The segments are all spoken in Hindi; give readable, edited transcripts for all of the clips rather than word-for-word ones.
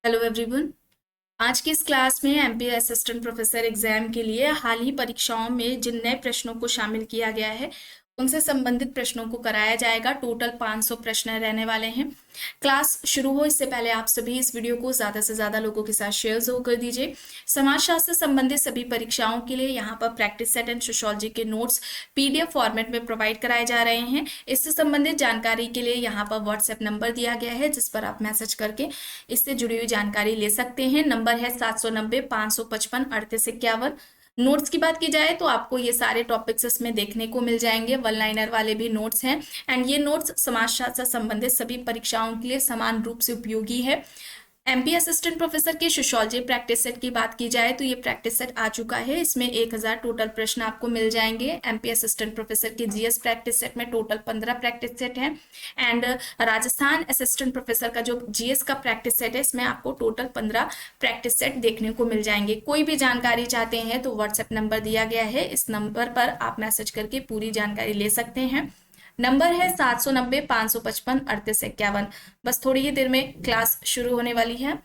Hello everyone. आज की इस क्लास में एमपी असिस्टेंट प्रोफेसर एग्जाम के लिए हाल ही परीक्षाओं में जिन नए प्रश्नों को शामिल किया गया है उनसे संबंधित प्रश्नों को कराया जाएगा। टोटल 500 प्रश्न रहने वाले हैं। क्लास शुरू हो इससे पहले आप सभी इस वीडियो को ज़्यादा से ज़्यादा लोगों के साथ शेयर जरूर कर दीजिए। समाजशास्त्र से संबंधित सभी परीक्षाओं के लिए यहाँ पर प्रैक्टिस सेट एंड सोशियोलॉजी के नोट्स पीडीएफ फॉर्मेट में प्रोवाइड कराए जा रहे हैं। इससे संबंधित जानकारी के लिए यहाँ पर व्हाट्सएप नंबर दिया गया है जिस पर आप मैसेज करके इससे जुड़ी हुई जानकारी ले सकते हैं। नंबर है 790-555-3851। नोट्स की बात की जाए तो आपको ये सारे टॉपिक्स इसमें देखने को मिल जाएंगे। वन लाइनर वाले भी नोट्स हैं एंड ये नोट्स समाजशास्त्र से संबंधित सभी परीक्षाओं के लिए समान रूप से उपयोगी है। एमपी असिस्टेंट प्रोफेसर के सोशियोलॉजी प्रैक्टिस सेट की बात की जाए तो ये प्रैक्टिस सेट आ चुका है। इसमें 1000 टोटल प्रश्न आपको मिल जाएंगे। एमपी असिस्टेंट प्रोफेसर के जीएस प्रैक्टिस सेट में टोटल 15 प्रैक्टिस सेट है एंड राजस्थान असिस्टेंट प्रोफेसर का जो जीएस का प्रैक्टिस सेट है इसमें आपको टोटल 15 प्रैक्टिस सेट देखने को मिल जाएंगे। कोई भी जानकारी चाहते हैं तो व्हाट्सएप नंबर दिया गया है, इस नंबर पर आप मैसेज करके पूरी जानकारी ले सकते हैं। नंबर है 790-555-3851। बस थोड़ी ही देर में क्लास शुरू होने वाली है।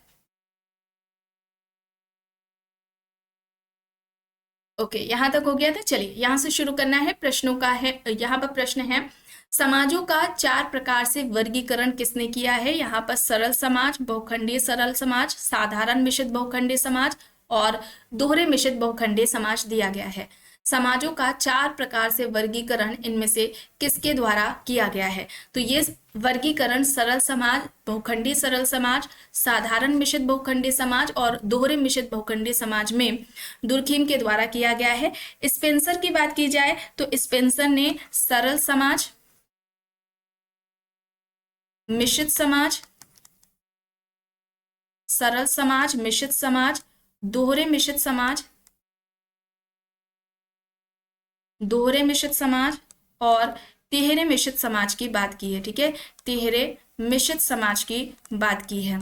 ओके, यहां तक हो गया था। चलिए यहां से शुरू करना है। प्रश्नों का है, यहाँ पर प्रश्न है समाजों का 4 प्रकार से वर्गीकरण किसने किया है। यहाँ पर सरल समाज, बहुखंडीय सरल समाज, साधारण मिश्रित बहुखंडीय समाज और दोहरे मिश्रित बहुखंडीय समाज दिया गया है। समाजों का 4 प्रकार से वर्गीकरण इनमें से किसके द्वारा किया गया है। तो ये वर्गीकरण सरल समाज, बहुखंडीय सरल समाज, साधारण मिश्रित बहुखंडीय समाज और दोहरे मिश्रित बहुखंडीय समाज में दुर्खीम के द्वारा किया गया है। स्पेंसर की बात की जाए तो स्पेंसर ने सरल समाज, मिश्रित समाज, सरल समाज, मिश्रित समाज, दोहरे मिश्रित समाज, दोहरे मिश्रित समाज और तिहरे मिश्रित समाज की बात की है। ठीक है, तिहरे मिश्रित समाज की बात की है,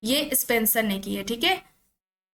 ये स्पेंसर ने की है। ठीक है,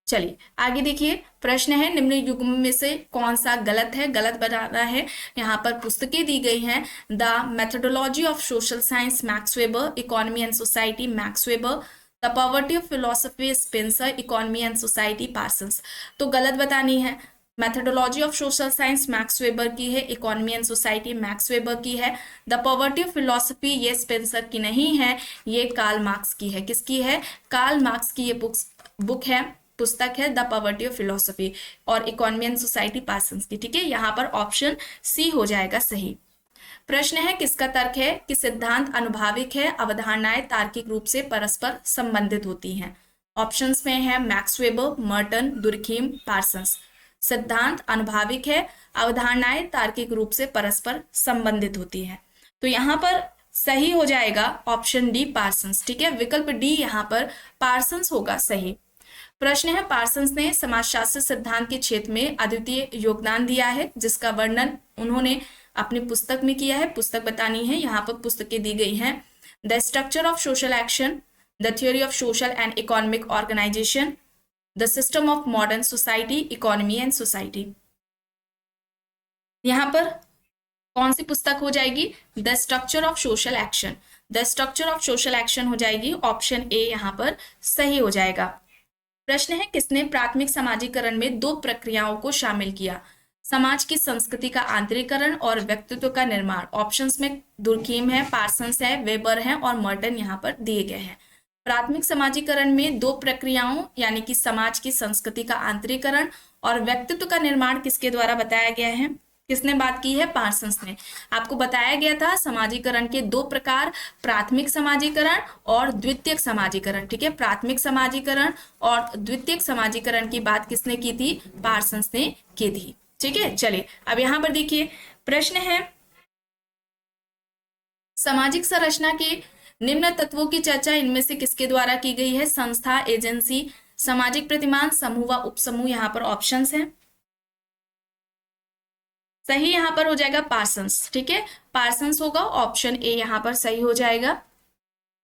चलिए आगे देखिए। प्रश्न है निम्न युग्म में से कौन सा गलत है, गलत बताना है। यहाँ पर पुस्तकें दी गई हैं। The methodology of social science max weber, economy and society max weber, the poverty of philosophy Spencer, economy and society Parsons. तो गलत बतानी है। Methodology of social science max weber की है, economy and society max weber की है। द पॉवर्टी ऑफ फिलोसफी ये स्पेंसर की नहीं है, ये कार्ल मार्क्स की है। किसकी है? कार्ल मार्क्स की ये बुक है, पुस्तक है द पॉवर्टी ऑफ फिलोसफी। और इकोनॉमी एंड सोसाइटी पार्सन्स की। ठीक है, यहाँ पर ऑप्शन सी हो जाएगा सही। प्रश्न है किसका तर्क है कि सिद्धांत अनुभाविक है, अवधारणाएं तार्किक रूप से परस्पर संबंधित होती हैं। ऑप्शंस में है max weber, Merton, Durkheim, Parsons. सिद्धांत अनुभाविक है, अवधारणाएं तार्किक रूप से परस्पर संबंधित होती हैं। तो यहाँ पर सही हो जाएगा ऑप्शन डी पार्सन्स। ठीक है, विकल्प डी यहाँ पर पार्सन्स होगा सही। प्रश्न है पार्सन्स ने समाजशास्त्र सिद्धांत के क्षेत्र में अद्वितीय योगदान दिया है जिसका वर्णन उन्होंने अपनी पुस्तक में किया है। पुस्तक बतानी है। यहाँ पर पुस्तकें दी गई हैं। The structure of social action, the theory of social and economic organization, the system of modern society, economy and society. यहाँ पर कौन सी पुस्तक हो जाएगी? The structure of social action. The structure of social action हो जाएगी। ऑप्शन ए यहाँ पर सही हो जाएगा। प्रश्न है किसने प्राथमिक समाजीकरण में 2 प्रक्रियाओं को शामिल किया। समाज की संस्कृति का आंतरिकरण और व्यक्तित्व का निर्माण। ऑप्शंस में दुर्खीम है, पार्सन्स है, वेबर है और मर्टन यहाँ पर दिए गए हैं। प्राथमिक समाजीकरण में 2 प्रक्रियाओं यानी कि समाज की संस्कृति का आंतरिकरण और व्यक्तित्व का निर्माण किसके द्वारा बताया गया है? किसने बात की है? पार्सन्स ने। आपको बताया गया था समाजीकरण के 2 प्रकार, प्राथमिक समाजीकरण और द्वितीयक समाजीकरण। ठीक है, प्राथमिक समाजीकरण और द्वितीयक समाजीकरण की बात किसने की थी? पार्सन्स ने की थी। ठीक है, चलिए अब यहां पर देखिए प्रश्न है सामाजिक संरचना के निम्न तत्वों की चर्चा इनमें से किसके द्वारा की गई है? संस्था, एजेंसी, सामाजिक प्रतिमान, समूह व उपसमूह। यहाँ पर ऑप्शंस हैं। सही यहाँ पर हो जाएगा पार्सन्स। ठीक है, पार्सन्स होगा। ऑप्शन ए यहाँ पर सही हो जाएगा।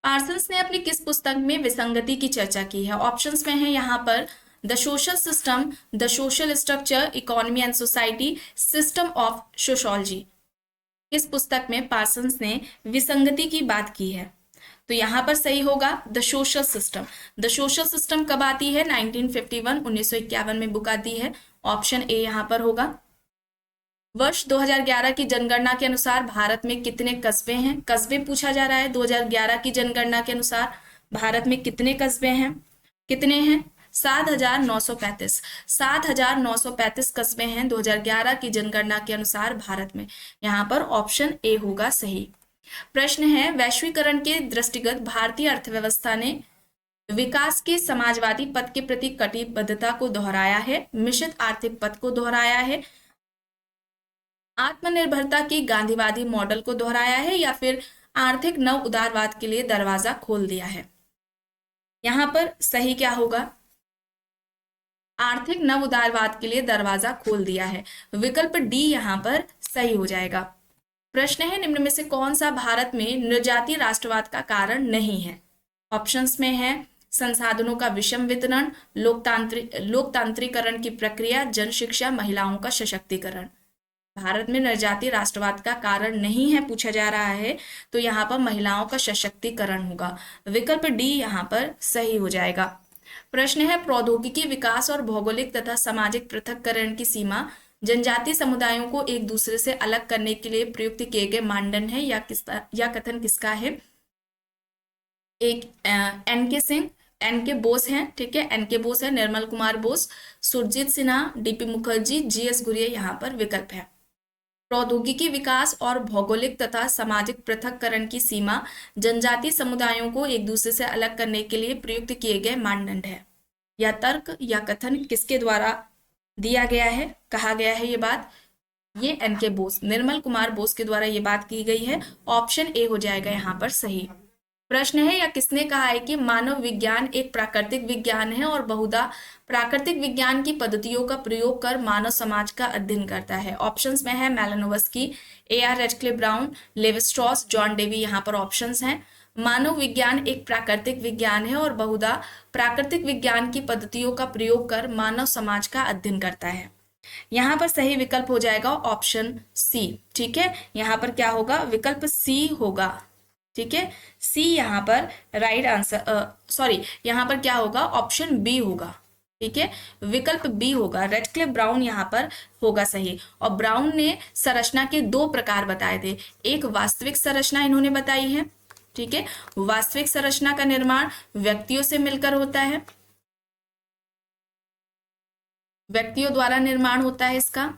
पार्सन्स ने अपनी किस पुस्तक में विसंगति की चर्चा की है? ऑप्शंस में है यहाँ पर the social system, the social structure, economy and society, system of sociology. किस पुस्तक में पार्सन्स ने विसंगति की बात की है? तो यहाँ पर सही होगा the social system. The social system कब आती है? 1951, 1951 में बुक आती है। ऑप्शन ए यहाँ पर होगा। वर्ष 2011 की जनगणना के अनुसार भारत में कितने कस्बे हैं? कस्बे पूछा जा रहा है। 2011 की जनगणना के अनुसार भारत में कितने कस्बे हैं? कितने हैं? 7,935। 7,935 कस्बे हैं 2011 की जनगणना के अनुसार भारत में। यहाँ पर ऑप्शन ए होगा सही। प्रश्न है, वैश्वीकरण के दृष्टिगत भारतीय अर्थव्यवस्था ने विकास के समाजवादी पथ के प्रति कटिबद्धता को दोहराया है, मिश्रित आर्थिक पथ को दोहराया है, आत्मनिर्भरता की गांधीवादी मॉडल को दोहराया है, या फिर आर्थिक नव उदारवाद के लिए दरवाजा खोल दिया है? यहाँ पर सही क्या होगा? आर्थिक नव उदारवाद के लिए दरवाजा खोल दिया है। विकल्प डी यहाँ पर सही हो जाएगा। प्रश्न है, निम्न में से कौन सा भारत में नृजातीय राष्ट्रवाद का कारण नहीं है? ऑप्शंस में है संसाधनों का विषम वितरण, लोकतांत्रिकरण की प्रक्रिया, जन शिक्षा, महिलाओं का सशक्तिकरण। भारत में नृजातीय राष्ट्रवाद का कारण नहीं है पूछा जा रहा है, तो यहाँ पर महिलाओं का सशक्तिकरण होगा। विकल्प डी यहाँ पर सही हो जाएगा। प्रश्न है, प्रौद्योगिकी विकास और भौगोलिक तथा सामाजिक पृथक्करण की सीमा जनजातीय समुदायों को एक दूसरे से अलग करने के लिए प्रयुक्त किए गए मानदंड है, या कथन किसका है? एक एन.के. सिंह, एन.के. बोस हैं, ठीक है, एन.के. बोस है, निर्मल कुमार बोस, सुरजीत सिन्हा, डी.पी. मुखर्जी, जी.एस. घुरिये यहाँ पर विकल्प है। प्रौद्योगिकी विकास और भौगोलिक तथा सामाजिक पृथक्करण की सीमा जनजातीय समुदायों को एक दूसरे से अलग करने के लिए प्रयुक्त किए गए मानदंड है। यह तर्क या कथन किसके द्वारा दिया गया है, कहा गया है ये बात? ये एन.के. बोस, निर्मल कुमार बोस के द्वारा ये बात की गई है। ऑप्शन ए हो जाएगा यहाँ पर सही। प्रश्न है, या किसने कहा है कि मानव विज्ञान एक प्राकृतिक विज्ञान है और बहुधा प्राकृतिक विज्ञान की पद्धतियों का प्रयोग कर मानव समाज का अध्ययन करता है? ऑप्शंस में है Malinowski, A R. Radcliffe Brown, Levi Strauss, John Dewey. यहाँ पर ऑप्शंस हैं। मानव विज्ञान एक प्राकृतिक विज्ञान है और बहुधा प्राकृतिक विज्ञान की पद्धतियों का प्रयोग कर मानव समाज का अध्ययन करता है। यहाँ पर सही विकल्प हो जाएगा ऑप्शन सी, ठीक है। यहाँ पर क्या होगा? विकल्प सी होगा, ठीक है, सी यहाँ पर राइट आंसर, सॉरी, यहाँ पर क्या होगा? ऑप्शन बी होगा, ठीक है, विकल्प बी होगा। रेडक्लिफ ब्राउन यहाँ पर होगा सही। और ब्राउन ने संरचना के दो प्रकार बताए थे। एक वास्तविक संरचना इन्होंने बताई है, ठीक है, वास्तविक संरचना का निर्माण व्यक्तियों से मिलकर होता है, व्यक्तियों द्वारा निर्माण होता है इसका,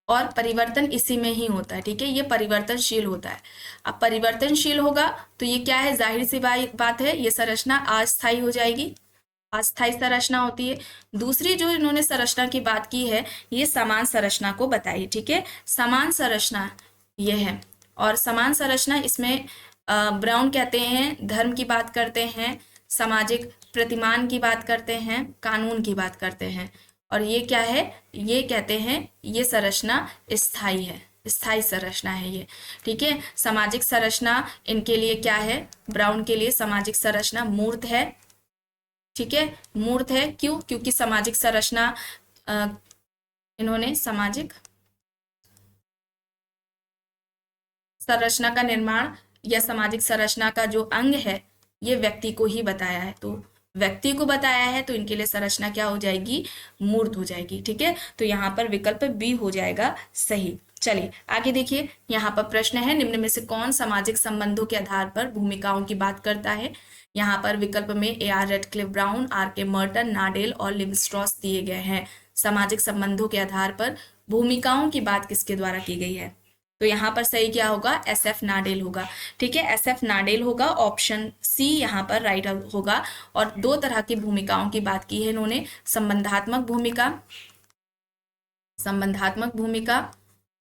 और परिवर्तन इसी में ही होता है, ठीक है, ये परिवर्तनशील होता है। अब परिवर्तनशील होगा तो ये क्या है? जाहिर सी बात है, ये संरचना अस्थायी हो जाएगी, अस्थायी संरचना होती है। दूसरी जो इन्होंने संरचना की बात की है, ये समान संरचना को बताई, ठीक है, समान संरचना ये है। और समान संरचना इसमें ब्राउन कहते हैं धर्म की बात करते हैं, सामाजिक प्रतिमान की बात करते हैं, कानून की बात करते हैं। और ये क्या है? ये कहते हैं ये संरचना स्थायी है, स्थायी संरचना है ये, ठीक है। सामाजिक संरचना इनके लिए क्या है? ब्राउन के लिए सामाजिक संरचना मूर्त है, ठीक है, मूर्त है। क्यों? क्योंकि सामाजिक संरचना इन्होंने सामाजिक संरचना का निर्माण या सामाजिक संरचना का जो अंग है ये व्यक्ति को ही बताया है, तो व्यक्ति को बताया है तो इनके लिए संरचना क्या हो जाएगी? मूर्त हो जाएगी, ठीक है। तो यहाँ पर विकल्प बी हो जाएगा सही। चलिए आगे देखिए, यहाँ पर प्रश्न है, निम्न में से कौन सामाजिक संबंधों के आधार पर भूमिकाओं की बात करता है? यहाँ पर विकल्प में A R. Radcliffe Brown, R K. Merton, Nadel और लेवी स्ट्रॉस दिए गए हैं। सामाजिक संबंधों के आधार पर भूमिकाओं की बात किसके द्वारा की गई है? तो यहाँ पर सही क्या होगा? एस.एफ. नाडेल होगा, ठीक है, एस.एफ. नाडेल होगा। ऑप्शन सी यहाँ पर राइट होगा। और दो तरह की भूमिकाओं की बात की है इन्होंने, संबंधात्मक भूमिका, संबंधात्मक भूमिका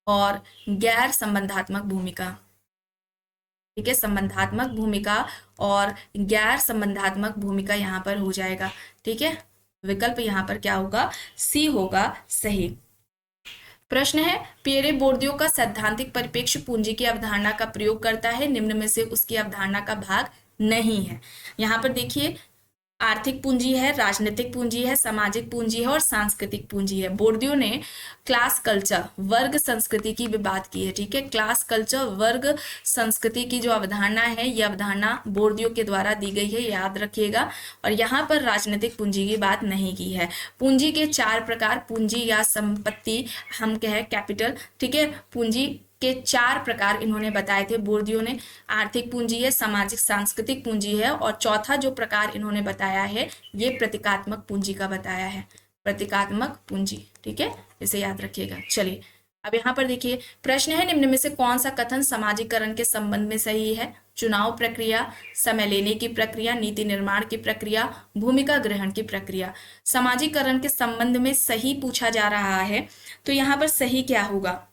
और गैर संबंधात्मक भूमिका, ठीक है, संबंधात्मक भूमिका और गैर संबंधात्मक भूमिका यहाँ पर हो जाएगा, ठीक है। विकल्प यहाँ पर क्या होगा? सी होगा सही। प्रश्न है, पियरे बोर्दियो का सैद्धांतिक परिप्रेक्ष्य पूंजी की अवधारणा का प्रयोग करता है, निम्न में से उसकी अवधारणा का भाग नहीं है। यहाँ पर देखिए आर्थिक पूंजी है, राजनीतिक पूंजी है, सामाजिक पूंजी है और सांस्कृतिक पूंजी है। बोर्डियो ने क्लास कल्चर, वर्ग संस्कृति की भी बात की है, ठीक है। क्लास कल्चर, वर्ग संस्कृति की जो अवधारणा है, ये अवधारणा बोर्डियो के द्वारा दी गई है, याद रखिएगा। और यहाँ पर राजनीतिक पूंजी की बात नहीं की है। पूंजी के 4 प्रकार, पूंजी या संपत्ति हम कहें कैपिटल, ठीक है, पूंजी के 4 प्रकार इन्होंने बताए थे बोर्डियो ने। आर्थिक पूंजी है, सामाजिक सांस्कृतिक पूंजी है और चौथा जो प्रकार इन्होंने बताया है ये प्रतीकात्मक पूंजी का बताया है, प्रतीकात्मक पूंजी, ठीक है, इसे याद रखिएगा। चलिए अब यहाँ पर देखिए प्रश्न है, निम्न में से कौन सा कथन सामाजिकरण के संबंध में सही है? चुनाव प्रक्रिया, समय लेने की प्रक्रिया, नीति निर्माण की प्रक्रिया, भूमिका ग्रहण की प्रक्रिया। सामाजिकरण के संबंध में सही पूछा जा रहा है, तो यहाँ पर सही क्या होगा?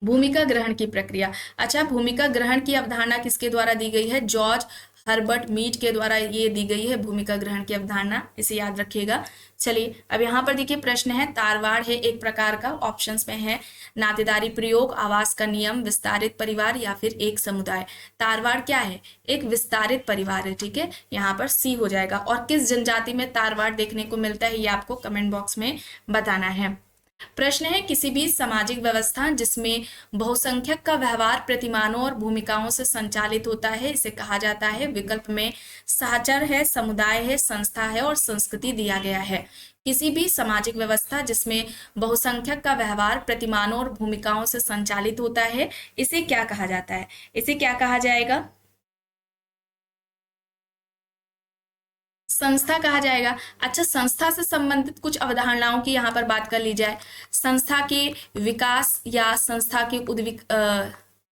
भूमिका ग्रहण की प्रक्रिया। अच्छा, भूमिका ग्रहण की अवधारणा किसके द्वारा दी गई है? जॉर्ज हर्बर्ट मीड के द्वारा ये दी गई है भूमिका ग्रहण की अवधारणा, इसे याद रखिएगा। चलिए अब यहाँ पर देखिए प्रश्न है, तारवाड़ है एक प्रकार का, ऑप्शंस में है नातेदारी प्रयोग, आवास का नियम, विस्तारित परिवार या फिर एक समुदाय। तारवाड़ क्या है? एक विस्तारित परिवार है, ठीक है, यहाँ पर सी हो जाएगा। और किस जनजाति में तारवाड़ देखने को मिलता है ये आपको कमेंट बॉक्स में बताना है। प्रश्न है, किसी भी सामाजिक व्यवस्था जिसमें बहुसंख्यक का व्यवहार प्रतिमानों और भूमिकाओं से संचालित होता है, इसे कहा जाता है। विकल्प में सहचर है, समुदाय है, संस्था है और संस्कृति दिया गया है। किसी भी सामाजिक व्यवस्था जिसमें बहुसंख्यक का व्यवहार प्रतिमानों और भूमिकाओं से संचालित होता है, इसे क्या कहा जाता है? इसे क्या कहा जाएगा? संस्था कहा जाएगा। अच्छा, संस्था से संबंधित कुछ अवधारणाओं की यहाँ पर बात कर ली जाए। संस्था के विकास या संस्था के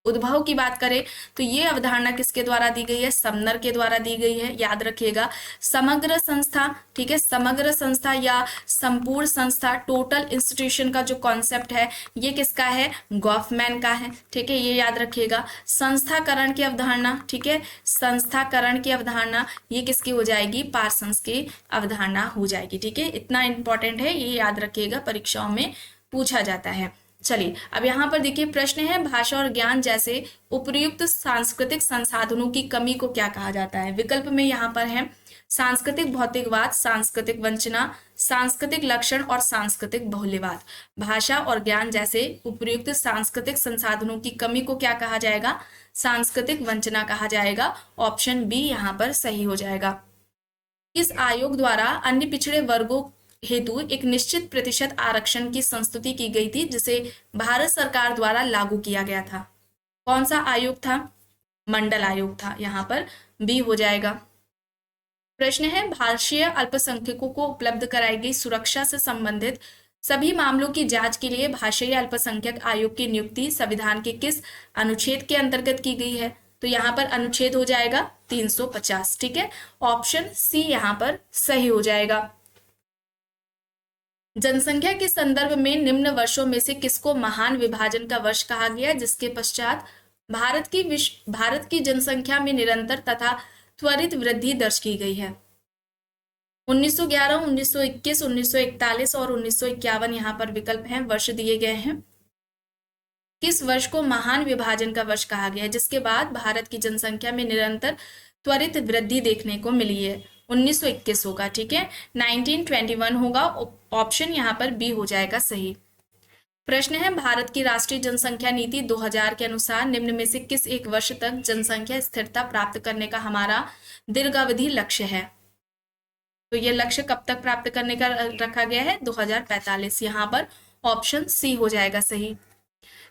उद्भव की बात करें तो ये अवधारणा किसके द्वारा दी गई है? समनर के द्वारा दी गई है, याद रखिएगा। समग्र संस्था, ठीक है, समग्र संस्था या संपूर्ण संस्था, टोटल इंस्टीट्यूशन का जो कॉन्सेप्ट है ये किसका है? गॉफमैन का है, ठीक है, ये याद रखिएगा। संस्थाकरण की अवधारणा, ठीक है, संस्थाकरण की अवधारणा ये किसकी हो जाएगी? पार्सन्स की अवधारणा हो जाएगी, ठीक है, इतना इंपॉर्टेंट है, ये याद रखिएगा, परीक्षाओं में पूछा जाता है। चलिए अब यहाँ पर देखिए प्रश्न है, भाषा और ज्ञान जैसे उपयुक्त सांस्कृतिक संसाधनों की कमी को क्या कहा जाता है? विकल्प में यहाँ पर है सांस्कृतिक भौतिकवाद, सांस्कृतिक वंचना, सांस्कृतिक लक्षण और सांस्कृतिक बहुल्यवाद। भाषा और ज्ञान जैसे उपयुक्त सांस्कृतिक संसाधनों की कमी को क्या कहा जाएगा? सांस्कृतिक वंचना कहा जाएगा। ऑप्शन बी यहाँ पर सही हो जाएगा। इस आयोग द्वारा अन्य पिछड़े वर्गों हेतु एक निश्चित प्रतिशत आरक्षण की संस्तुति की गई थी, जिसे भारत सरकार द्वारा लागू किया गया था। कौन सा आयोग था? मंडल आयोग था, यहाँ पर बी हो जाएगा। प्रश्न है, भारतीय अल्पसंख्यकों को उपलब्ध कराई गई सुरक्षा से संबंधित सभी मामलों की जांच के लिए भाषाई अल्पसंख्यक आयोग की नियुक्ति संविधान के किस अनुच्छेद के अंतर्गत की गई है? तो यहाँ पर अनुच्छेद हो जाएगा 350, ठीक है, ऑप्शन सी यहाँ पर सही हो जाएगा। जनसंख्या के संदर्भ में निम्न वर्षों में से किसको महान विभाजन का वर्ष कहा गया, जिसके पश्चात भारत की जनसंख्या में निरंतर तथा त्वरित वृद्धि दर्ज की गई है? 1911, 1921, 1941 और 1951 यहाँ पर विकल्प हैं, वर्ष दिए गए हैं। किस वर्ष को महान विभाजन का वर्ष कहा गया है, जिसके बाद भारत की जनसंख्या में निरंतर त्वरित वृद्धि देखने को मिली है? 1921 होगा, ठीक है, 1921 होगा, ऑप्शन यहाँ पर बी हो जाएगा सही। प्रश्न है, भारत की राष्ट्रीय जनसंख्या नीति 2000 के अनुसार निम्न में से किस एक वर्ष तक जनसंख्या स्थिरता प्राप्त करने का हमारा दीर्घावधि लक्ष्य है? तो ये लक्ष्य कब तक प्राप्त करने का रखा गया है? 2045, यहाँ पर ऑप्शन सी हो जाएगा सही।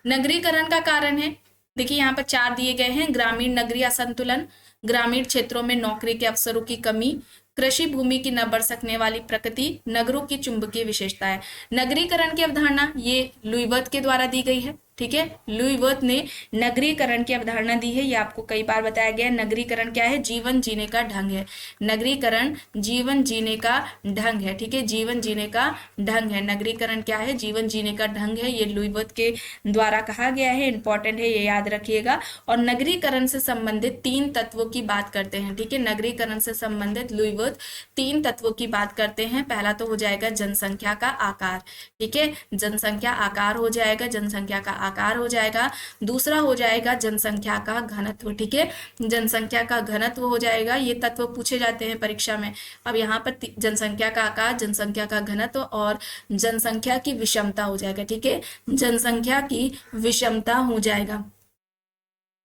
नगरीकरण का कारण है, देखिए यहाँ पर 4 दिए गए हैं। ग्रामीण नगरीय असंतुलन, ग्रामीण क्षेत्रों में नौकरी के अवसरों की कमी, कृषि भूमि की न बढ़ सकने वाली प्रकृति, नगरों की चुंबकीय विशेषताएं। नगरीकरण की अवधारणा ये लुई वर्थ के द्वारा दी गई है, ठीक है, लुई वर्थ ने नगरीकरण की अवधारणा दी है, ये आपको कई बार बताया गया है। नगरीकरण क्या है? जीवन जीने का ढंग है। नगरीकरण जीवन जीने का ढंग है, ठीक है, जीवन जीने का ढंग है। नगरीकरण क्या है? जीवन जीने का ढंग है, ये लुई वर्थ के द्वारा कहा गया है, इंपॉर्टेंट है, ये याद रखिएगा। और नगरीकरण से संबंधित 3 तत्वों की बात करते हैं, ठीक है, नगरीकरण से संबंधित लुई वर्थ 3 तत्वों की बात करते हैं। पहला तो हो जाएगा जनसंख्या का आकार, ठीक है, जनसंख्या आकार हो जाएगा, जनसंख्या का आकार हो जाएगा, दूसरा हो जाएगा जनसंख्या का घनत्व। ठीक है, जनसंख्या का घनत्व हो जाएगा, ये तत्व पूछे जाते हैं परीक्षा में। अब यहाँ पर जनसंख्या का आकार, जनसंख्या का घनत्व और जनसंख्या की विषमता हो जाएगा। ठीक है, जनसंख्या की विषमता हो जाएगा।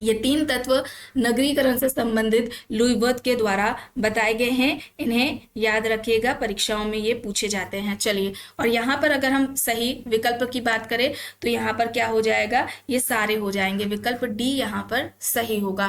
ये तीन तत्व नगरीकरण से संबंधित लुई वर्थ के द्वारा बताए गए हैं, इन्हें याद रखिएगा, परीक्षाओं में ये पूछे जाते हैं। चलिए, और यहाँ पर अगर हम सही विकल्प की बात करें तो यहाँ पर क्या हो जाएगा, ये सारे हो जाएंगे, विकल्प डी यहाँ पर सही होगा।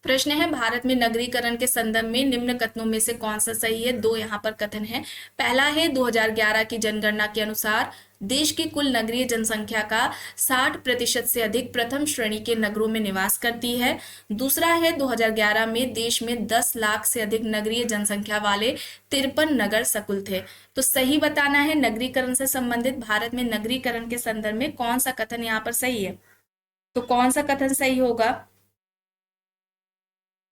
प्रश्न है, भारत में नगरीकरण के संदर्भ में निम्न कथनों में से कौन सा सही है। दो यहाँ पर कथन है। पहला है 2011 की जनगणना के अनुसार देश की कुल नगरीय जनसंख्या का 60% से अधिक प्रथम श्रेणी के नगरों में निवास करती है। दूसरा है 2011 में देश में 10 लाख से अधिक नगरीय जनसंख्या वाले 53 नगर सकुल थे। तो सही बताना है, नगरीकरण से संबंधित भारत में नगरीकरण के संदर्भ में कौन सा कथन यहाँ पर सही है। तो कौन सा कथन सही होगा,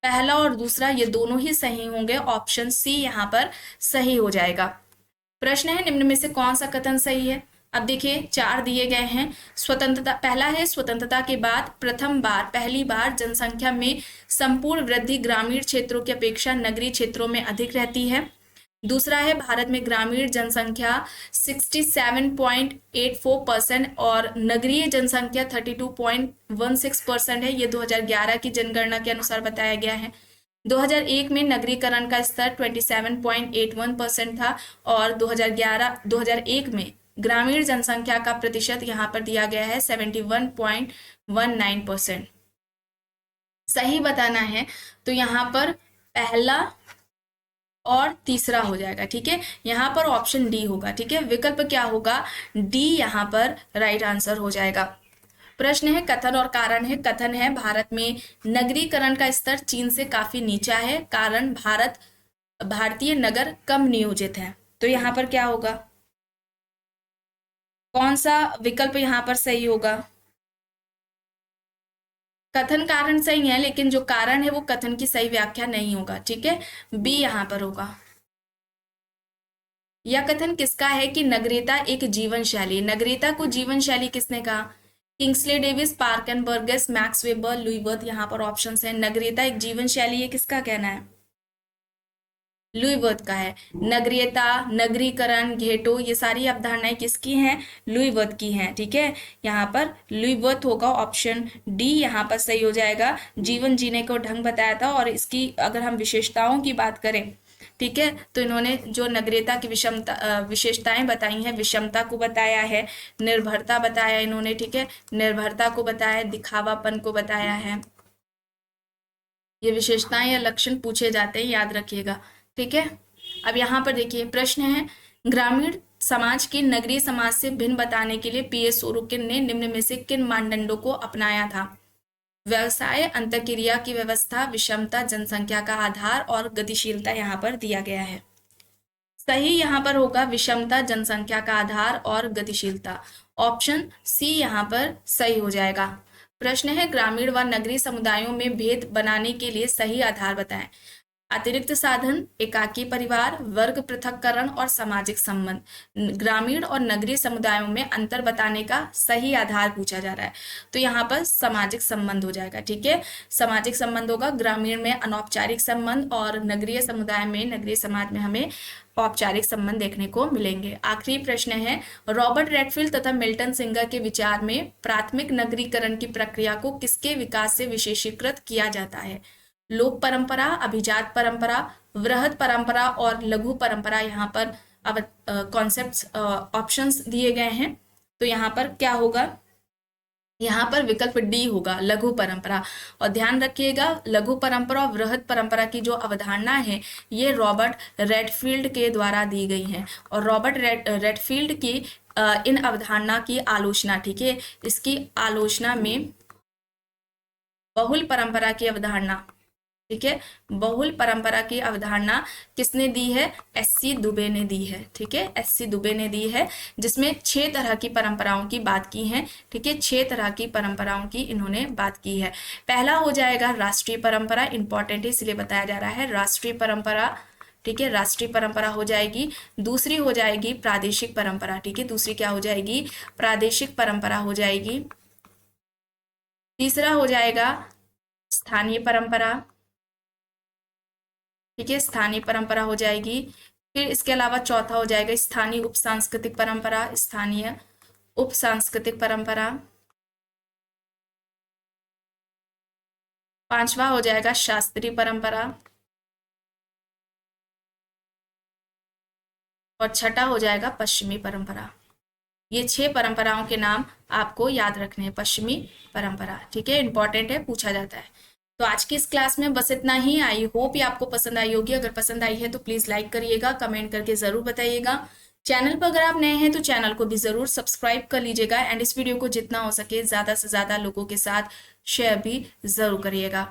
पहला और दूसरा ये दोनों ही सही होंगे, ऑप्शन सी यहाँ पर सही हो जाएगा। प्रश्न है, निम्न में से कौन सा कथन सही है। अब देखिए, चार दिए गए हैं। स्वतंत्रता, पहला है स्वतंत्रता के बाद पहली बार जनसंख्या में संपूर्ण वृद्धि ग्रामीण क्षेत्रों की अपेक्षा नगरीय क्षेत्रों में अधिक रहती है। दूसरा है भारत में ग्रामीण जनसंख्या 67.84% और नगरीय जनसंख्या 32.16% है। ये 2011 की जनगणना के अनुसार बताया गया है। 2001 में नगरीकरण का स्तर 27.81% था और 2001 में ग्रामीण जनसंख्या का प्रतिशत यहाँ पर दिया गया है 71.19%। सही बताना है तो यहाँ पर पहला और तीसरा हो जाएगा। ठीक है, यहाँ पर ऑप्शन डी होगा। ठीक है, विकल्प क्या होगा, डी यहाँ पर राइट आंसर हो जाएगा। प्रश्न है, कथन और कारण है। कथन है, भारत में नगरीकरण का स्तर चीन से काफी नीचा है, कारण भारतीय नगर कम नियोजित है। तो यहाँ पर क्या होगा, कौन सा विकल्प यहाँ पर सही होगा। कथन कारण सही है, लेकिन जो कारण है वो कथन की सही व्याख्या नहीं होगा। ठीक है, बी यहाँ पर होगा। यह कथन किसका है कि नगरीयता एक जीवन शैली। नगरीयता को जीवन शैली किसने कहा, Kingsley Davis, Park and Burgess, Max Weber, Louis Wirth. यहाँ पर ऑप्शन है। नगरीयता एक जीवन शैली है, किसका कहना है, लुई वर्थ का है। नगरीयता, नगरीकरण, घेटो, ये सारी अवधारणाएं किसकी हैं, लुई वर्थ की हैं। ठीक है, यहाँ पर लुई वर्थ होगा, ऑप्शन डी यहाँ पर सही हो जाएगा। जीवन जीने को ढंग बताया था और इसकी अगर हम विशेषताओं की बात करें, ठीक है, तो इन्होंने जो नगरीयता की विशेषताएं बताई हैं, विषमता को बताया है, निर्भरता बताया इन्होंने। ठीक है, निर्भरता को बताया, दिखावापन को बताया है। ये विशेषताएं या लक्षण पूछे जाते हैं, याद रखिएगा। ठीक है, अब यहाँ पर देखिए, प्रश्न है, ग्रामीण समाज की नगरीय समाज से भिन्न बताने के लिए पीएस सोरोकिन ने निम्न में से किन मानदंडों को अपनाया था। व्यवसाय, अंतःक्रिया की व्यवस्था, विषमता, जनसंख्या का आधार और गतिशीलता यहाँ पर दिया गया है। सही यहाँ पर होगा विषमता, जनसंख्या का आधार और गतिशीलता। ऑप्शन सी यहाँ पर सही हो जाएगा। प्रश्न है, ग्रामीण व नगरीय समुदायों में भेद बनाने के लिए सही आधार बताएं। अतिरिक्त साधन, एकाकी परिवार, वर्ग पृथक्करण और सामाजिक संबंध। ग्रामीण और नगरीय समुदायों में अंतर बताने का सही आधार पूछा जा रहा है, तो यहाँ पर सामाजिक संबंध हो जाएगा। ठीक है, सामाजिक संबंध होगा। ग्रामीण में अनौपचारिक संबंध और नगरीय समुदाय में, नगरीय समाज में हमें औपचारिक संबंध देखने को मिलेंगे। आखिरी प्रश्न है, रॉबर्ट रेडफील्ड तथा मिल्टन सिंगर के विचार में प्राथमिक नगरीकरण की प्रक्रिया को किसके विकास से विशेषीकृत किया जाता है। लोक परंपरा, अभिजात परंपरा, वृहद परंपरा और लघु परंपरा। यहाँ पर अब कॉन्सेप्ट्स, ऑप्शंस दिए गए हैं, तो यहाँ पर क्या होगा, यहाँ पर विकल्प डी होगा, लघु परंपरा। और ध्यान रखिएगा, लघु परंपरा और वृहद परंपरा की जो अवधारणा है, ये रॉबर्ट रेडफील्ड के द्वारा दी गई है। और रॉबर्ट रेडफील्ड की इन अवधारणा की आलोचना, ठीक है, इसकी आलोचना में बहुल परंपरा की अवधारणा, ठीक है, बहुल परंपरा की अवधारणा किसने दी है, एससी दुबे ने दी है। ठीक है, एससी दुबे ने दी है, जिसमें 6 तरह की परंपराओं की बात की है। ठीक है, 6 तरह की परंपराओं की इन्होंने बात की है। पहला हो जाएगा राष्ट्रीय परंपरा, इंपॉर्टेंट है इसलिए बताया जा रहा है, राष्ट्रीय परंपरा। ठीक है, राष्ट्रीय परंपरा हो जाएगी। दूसरी हो जाएगी प्रादेशिक परंपरा। ठीक है, दूसरी क्या हो जाएगी, प्रादेशिक परंपरा हो जाएगी। तीसरा हो जाएगा स्थानीय परंपरा, ठीक है, स्थानीय परंपरा हो जाएगी। फिर इसके अलावा चौथा हो जाएगा स्थानीय उप सांस्कृतिक परंपरा, स्थानीय उप सांस्कृतिक परंपरा। पांचवा हो जाएगा शास्त्रीय परंपरा, और छठा हो जाएगा पश्चिमी परंपरा। ये 6 परंपराओं के नाम आपको याद रखने हैं, पश्चिमी परंपरा, ठीक है, इंपॉर्टेंट है, पूछा जाता है। तो आज की इस क्लास में बस इतना ही। आई होप ये आपको पसंद आई होगी। अगर पसंद आई है तो प्लीज लाइक करिएगा, कमेंट करके जरूर बताइएगा। चैनल पर अगर आप नए हैं तो चैनल को भी जरूर सब्सक्राइब कर लीजिएगा, एंड इस वीडियो को जितना हो सके ज्यादा से ज्यादा लोगों के साथ शेयर भी जरूर करिएगा।